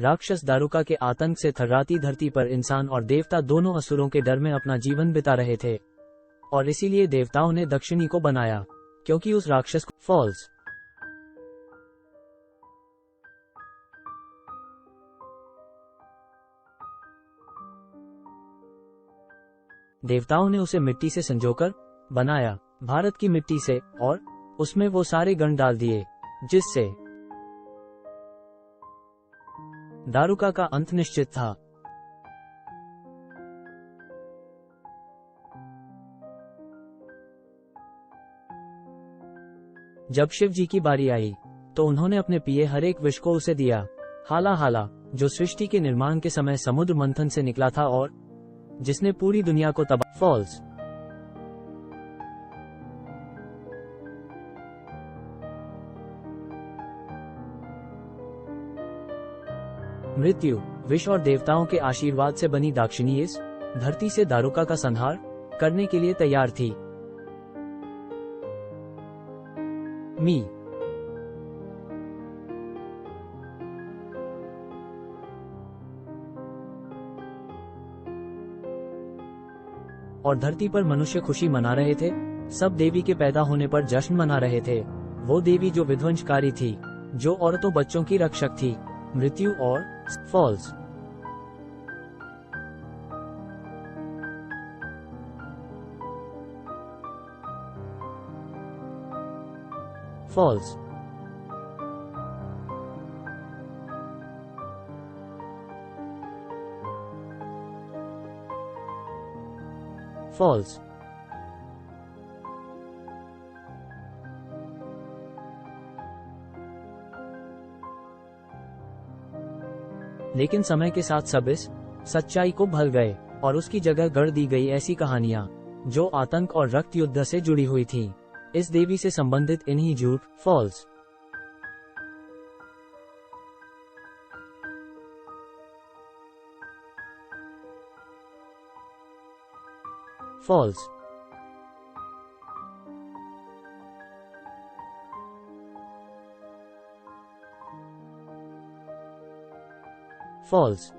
राक्षस दारुका के आतंक से थर्राती धरती पर इंसान और देवता दोनों असुरों के डर में अपना जीवन बिता रहे थे, और इसीलिए देवताओं ने दक्षिणी को बनाया, क्योंकि उस राक्षस को फॉल्स देवताओं ने उसे मिट्टी से संजोकर बनाया, भारत की मिट्टी से, और उसमें वो सारे गण डाल दिए, जिससे दारुका का अंत निश्चित था। जब शिव जी की बारी आई तो उन्होंने अपने पिए हर एक विष को उसे दिया, हाला हाला, जो सृष्टि के निर्माण के समय समुद्र मंथन से निकला था और जिसने पूरी दुनिया को तबाह फॉल्स मृत्यु, विष और देवताओं के आशीर्वाद से बनी दाक्षिणी इस धरती से दारुका का संहार करने के लिए तैयार थी। मी और धरती पर मनुष्य खुशी मना रहे थे। सब देवी के पैदा होने पर जश्न मना रहे थे। वो देवी जो विध्वंसकारी थी, जो औरतों बच्चों की रक्षक थी। मृत्यु और फॉल्स फॉल्स फॉल्स लेकिन समय के साथ सब इस सच्चाई को भूल गए और उसकी जगह गढ़ दी गई ऐसी कहानियां जो आतंक और रक्त युद्ध से जुड़ी हुई थीं। इस देवी से संबंधित इन्हीं झूठ फॉल्स फॉल्स फॉल्स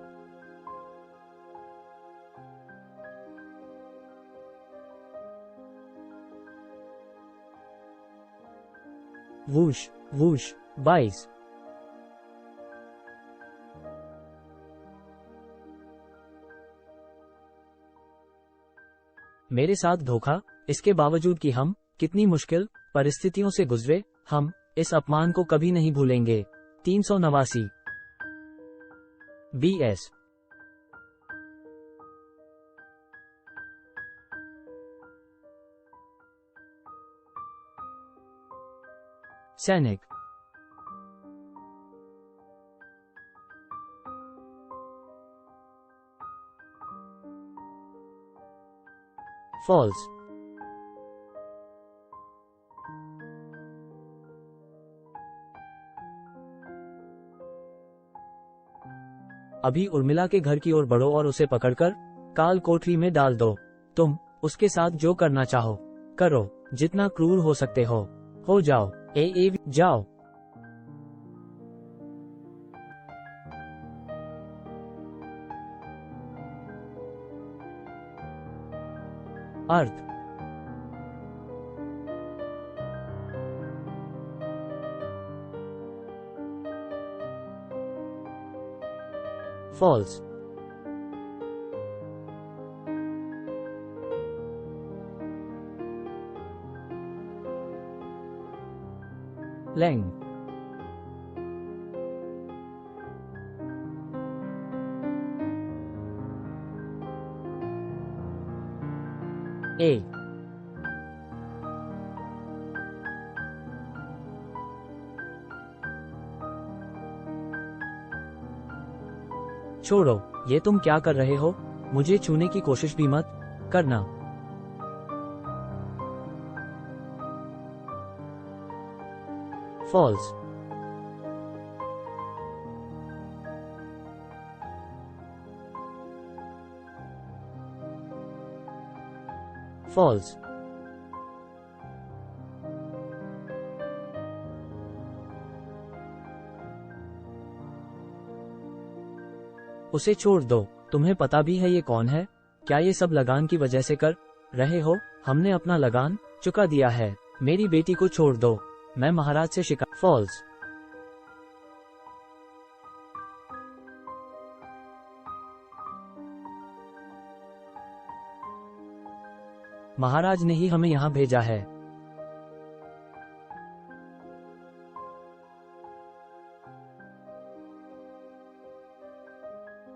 वूश वूश 22। मेरे साथ धोखा, इसके बावजूद कि हम कितनी मुश्किल परिस्थितियों से गुजरे, हम इस अपमान को कभी नहीं भूलेंगे। 389 BS सैनिक फॉल्स अभी उर्मिला के घर की ओर बढ़ो और उसे पकड़कर काल कोठरी में डाल दो। तुम उसके साथ जो करना चाहो करो, जितना क्रूर हो सकते हो जाओ। जाओ। अर्थ फॉल्स लैंग ए छोड़ो, ये तुम क्या कर रहे हो? मुझे छूने की कोशिश भी मत करना। फॉल्स फॉल्स उसे छोड़ दो। तुम्हें पता भी है ये कौन है? क्या ये सब लगान की वजह से कर रहे हो? हमने अपना लगान चुका दिया है। मेरी बेटी को छोड़ दो। मैं महाराज से शिकायत। फॉल्स। महाराज ने ही हमें यहाँ भेजा है।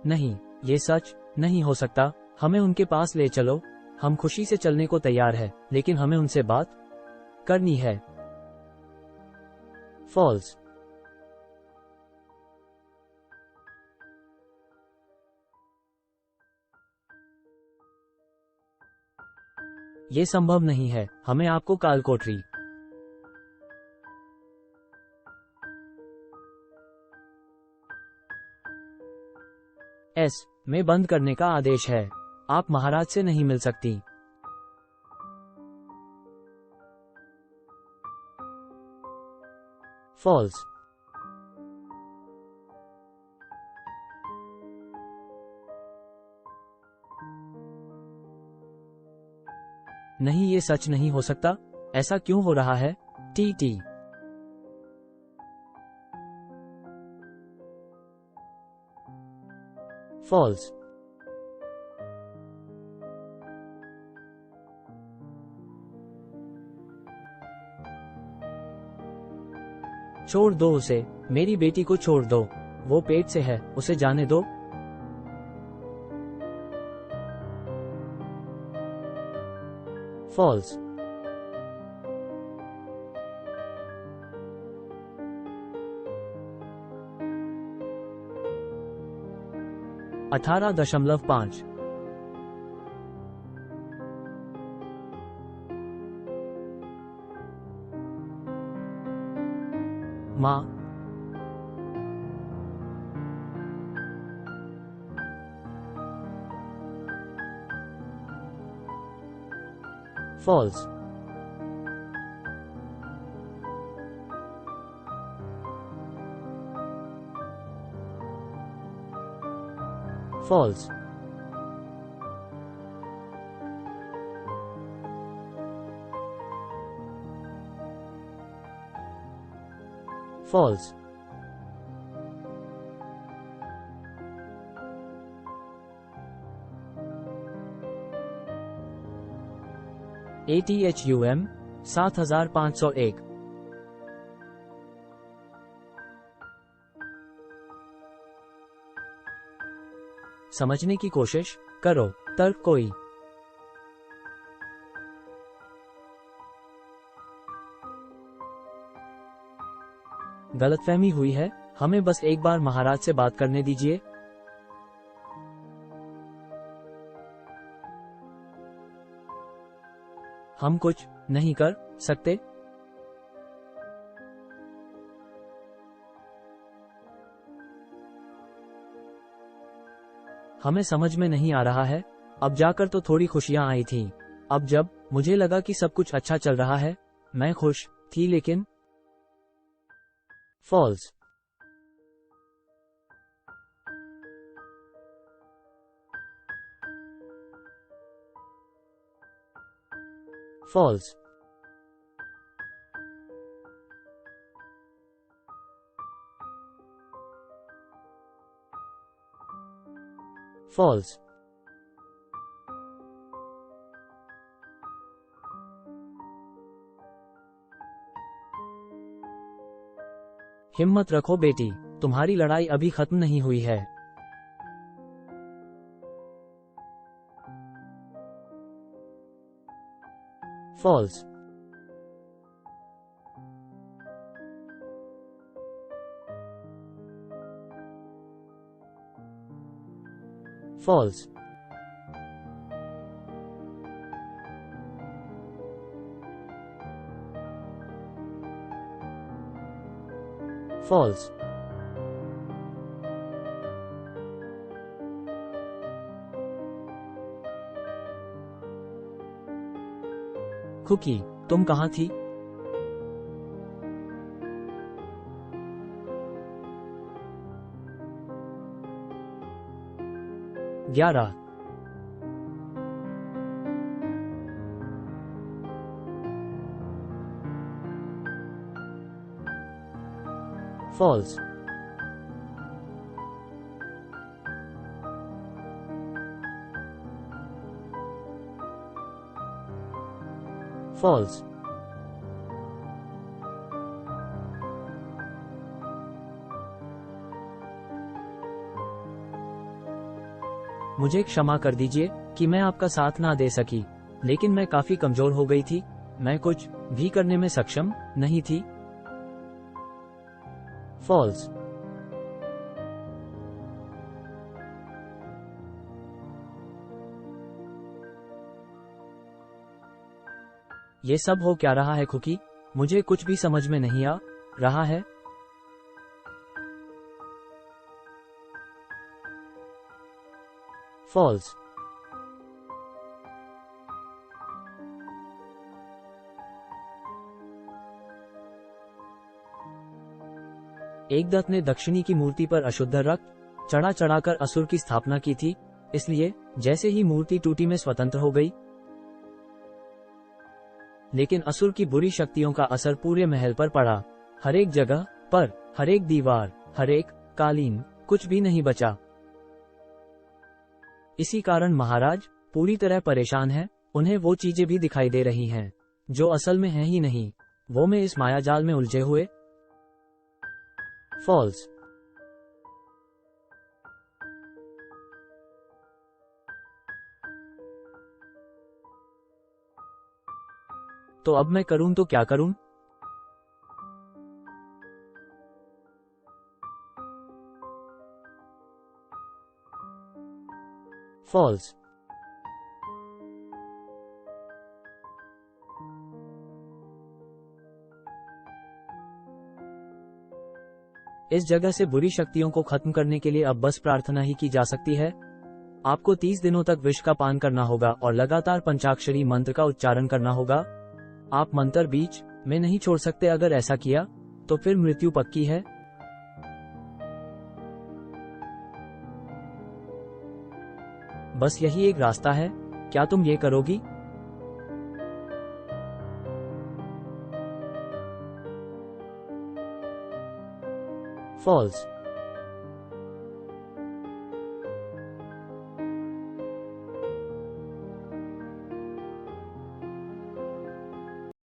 नहीं, ये सच नहीं हो सकता। हमें उनके पास ले चलो। हम खुशी से चलने को तैयार है, लेकिन हमें उनसे बात करनी है। फॉल्स। ये संभव नहीं है। हमें आपको कालकोठरी एस में बंद करने का आदेश है। आप महाराज से नहीं मिल सकती। फॉल्स। नहीं, ये सच नहीं हो सकता। ऐसा क्यों हो रहा है? टी। फॉल्स। छोड़ दो उसे। मेरी बेटी को छोड़ दो। वो पेट से है, उसे जाने दो। फॉल्स। अठारह 18.5। माँ। फॉल्स। फॉल्स। फॉल्स। ATHUM 7501। समझने की कोशिश करो। तर्क कोई गलतफहमी हुई है। हमें बस एक बार महाराज से बात करने दीजिए। हम कुछ नहीं कर सकते। हमें समझ में नहीं आ रहा है। अब जाकर तो थोड़ी खुशियां आई थी। अब जब मुझे लगा कि सब कुछ अच्छा चल रहा है, मैं खुश थी, लेकिन फॉल्स। फॉल्स। फॉल्स। हिम्मत रखो बेटी, तुम्हारी लड़ाई अभी खत्म नहीं हुई है। फॉल्स। फॉल्स। फॉल्स। कुकी, तुम कहाँ थी? 11, false, false, मुझे क्षमा कर दीजिए कि मैं आपका साथ ना दे सकी, लेकिन मैं काफी कमजोर हो गई थी, मैं कुछ भी करने में सक्षम नहीं थी। फॉल्स, ये सब हो क्या रहा है खुकी? मुझे कुछ भी समझ में नहीं आ रहा है। फॉल्स, एक दत्त ने दक्षिणी की मूर्ति पर अशुद्ध रक्त चढ़ा चढ़ाकर असुर की स्थापना की थी, इसलिए जैसे ही मूर्ति टूटी में स्वतंत्र हो गई। लेकिन असुर की बुरी शक्तियों का असर पूरे महल पर पड़ा, हर एक जगह पर, हर एक दीवार, हर एक कालीन, कुछ भी नहीं बचा। इसी कारण महाराज पूरी तरह परेशान है, उन्हें वो चीजें भी दिखाई दे रही हैं जो असल में हैं ही नहीं, वो में इस मायाजाल में उलझे हुए। फॉल्स, तो अब मैं करूं तो क्या करूं? फॉल्स, इस जगह से बुरी शक्तियों को खत्म करने के लिए अब बस प्रार्थना ही की जा सकती है। आपको 30 दिनों तक विष का पान करना होगा और लगातार पंचाक्षरी मंत्र का उच्चारण करना होगा। आप मंत्र बीच में नहीं छोड़ सकते, अगर ऐसा किया तो फिर मृत्यु पक्की है। बस यही एक रास्ता है, क्या तुम ये करोगी? फॉल्स,